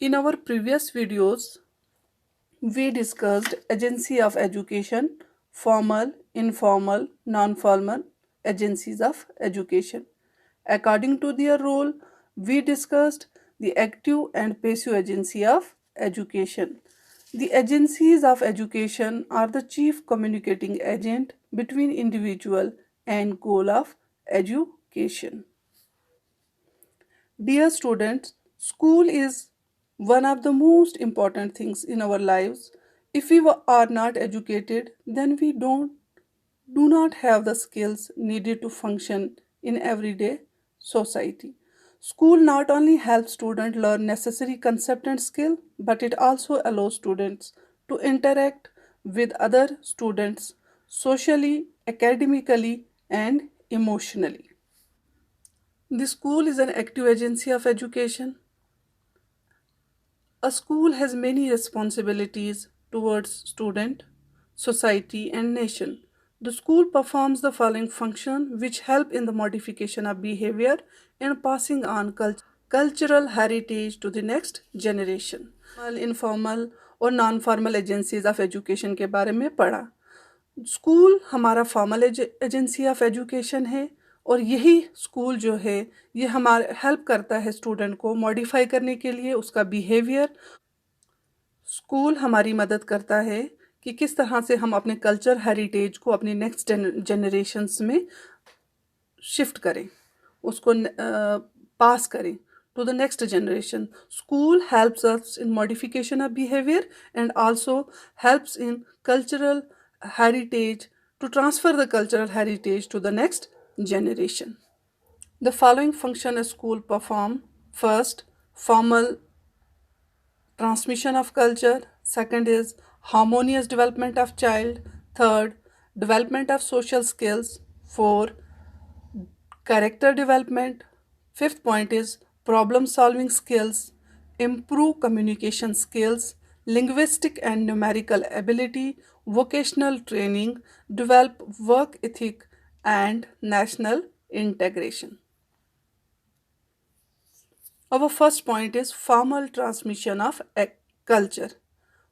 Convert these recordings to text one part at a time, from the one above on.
In our previous videos, we discussed agency of education, formal, informal, non-formal agencies of education. According to their role, we discussed the active and passive agency of education. The agencies of education are the chief communicating agent between individual and goal of education. Dear students, school is one of the most important things in our lives. If we are not educated, then we do not have the skills needed to function in everyday society. School not only helps students learn necessary concept and skill, but it also allows students to interact with other students socially, academically, and emotionally. The school is an active agency of education. A school has many responsibilities towards student, society and nation. The school performs the following function which help in the modification of behavior and passing on cultural heritage to the next generation. Informal और non formal agencies of education के बारे में पढ़ा। School हमारा formal agency of education है और यही school जो है ये हमारे हेल्प करता है स्टूडेंट को मॉडिफाई करने के लिए उसका बिहेवियर। स्कूल हमारी मदद करता है कि किस तरह से हम अपने कल्चर हेरिटेज को अपनी नेक्स्ट जनरेशन्स में शिफ्ट करें, उसको पास करें to the next generation. School helps us in modification of behavior and also helps in cultural heritage to transfer the cultural heritage to the next generation. The following function a school perform: first, formal transmission of culture; second is harmonious development of child; third, development of social skills; four, character development; fifth point is problem solving skills, improve communication skills, linguistic and numerical ability, vocational training, develop work ethic and national integration. Our first point is formal transmission of culture.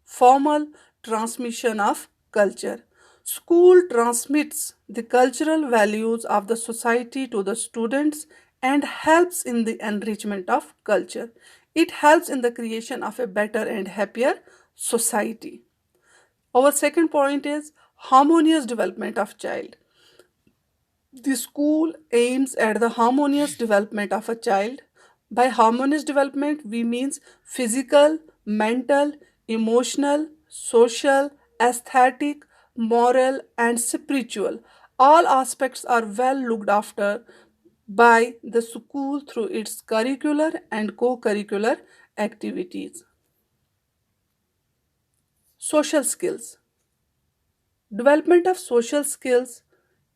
Formal transmission of culture. School transmits the cultural values of the society to the students and helps in the enrichment of culture. It helps in the creation of a better and happier society. Our second point is harmonious development of child. The school aims at the harmonious development of a child. By harmonious development, we means physical, mental, emotional, social, aesthetic, moral, and spiritual. All aspects are well looked after by the school through its curricular and co-curricular activities. Social skills. Development of social skills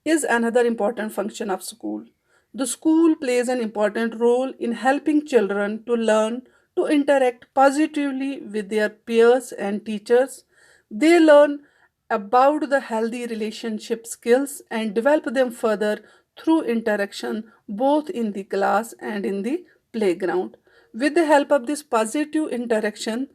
is another important function of school. The school plays an important role in helping children to learn to interact positively with their peers and teachers. They learn about the healthy relationship skills and develop them further through interaction both in the class and in the playground. With the help of this positive interaction,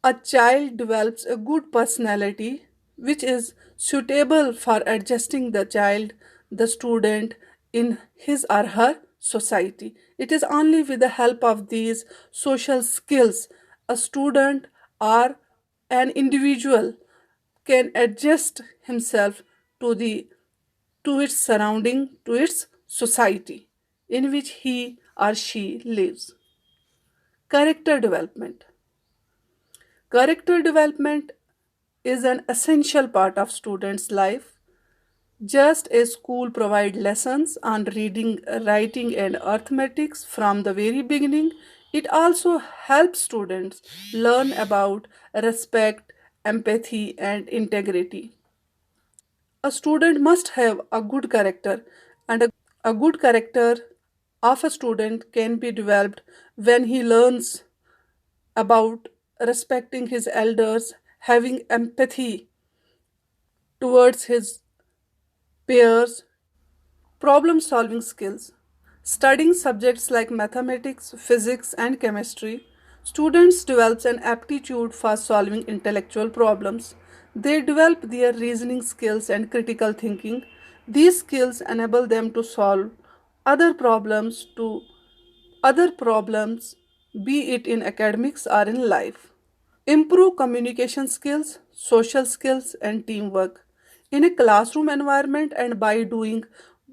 a child develops a good personality which is suitable for adjusting the child, the student, in his or her society. It is only with the help of these social skills a student or an individual can adjust himself to the to its surrounding, to its society in which he or she lives. Character development. Character development is an essential part of students' life. Just as school provide lessons on reading, writing and arithmetics from the very beginning, it also helps students learn about respect, empathy and integrity. A student must have a good character and a good character of a student can be developed when he learns about respecting his elders, having empathy towards his peers, problem solving skills, studying subjects like mathematics, physics, and chemistry. Students develop an aptitude for solving intellectual problems. They develop their reasoning skills and critical thinking. These skills enable them to solve other problems to other problems, be it in academics or in life. Improve communication skills, social skills, and teamwork. In a classroom environment and by doing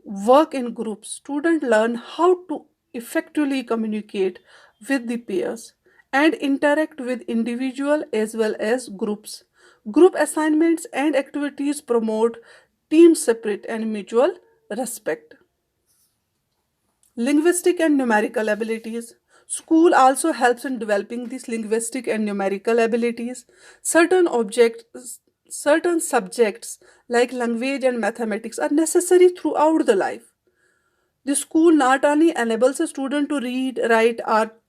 work in groups, students learn how to effectively communicate with the peers and interact with individual as well as groups. Group assignments and activities promote team spirit and mutual respect. Linguistic and numerical abilities. School also helps in developing these linguistic and numerical abilities. Certain subjects like language and mathematics are necessary throughout the life. The school not only enables a student to read, write,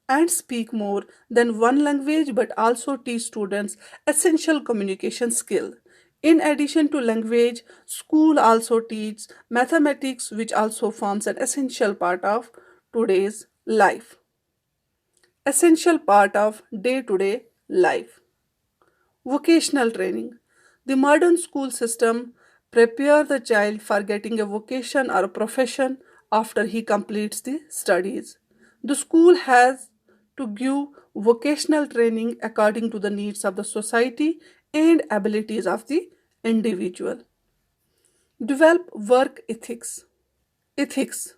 and speak more than one language but also teach students essential communication skill. In addition to language, school also teaches mathematics, which also forms an essential part of today's life. Essential part of day-to-day life. Vocational training. The modern school system prepare the child for getting a vocation or a profession after he completes the studies. The school has to give vocational training according to the needs of the society and abilities of the individual. Develop work ethics. Ethics.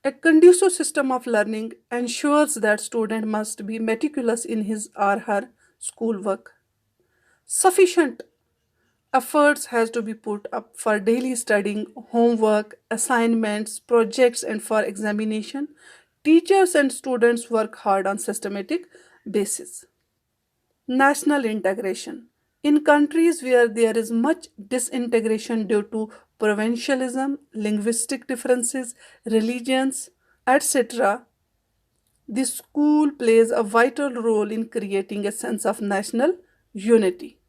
A conducive system of learning ensures that student must be meticulous in his or her schoolwork. Sufficient efforts has to be put up for daily studying, homework, assignments, projects, and for examination. Teachers and students work hard on systematic basis. National integration. In countries where there is much disintegration due to provincialism, linguistic differences, religions, etc., the school plays a vital role in creating a sense of national unity.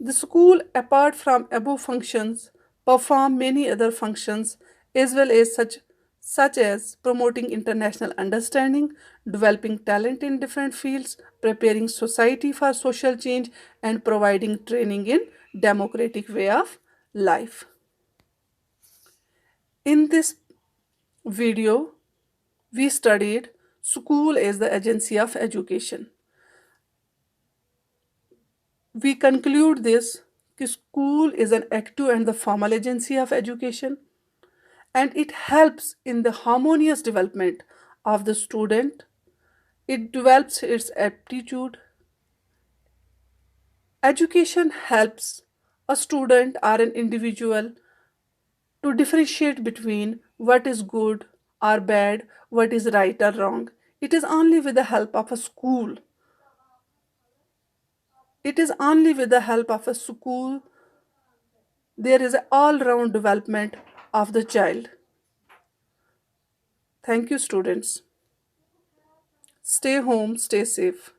The school, apart from above functions, perform many other functions as well as such as promoting international understanding, developing talent in different fields, preparing society for social change, and providing training in democratic way of life. In this video, we studied school as the agency of education. We conclude this that school is an active and the formal agency of education and it helps in the harmonious development of the student. It develops its aptitude. Education helps a student or an individual to differentiate between what is good or bad, what is right or wrong. It is only with the help of a school. It is only with the help of a school there is an all-round development of the child. Thank you, students. Stay home, stay safe.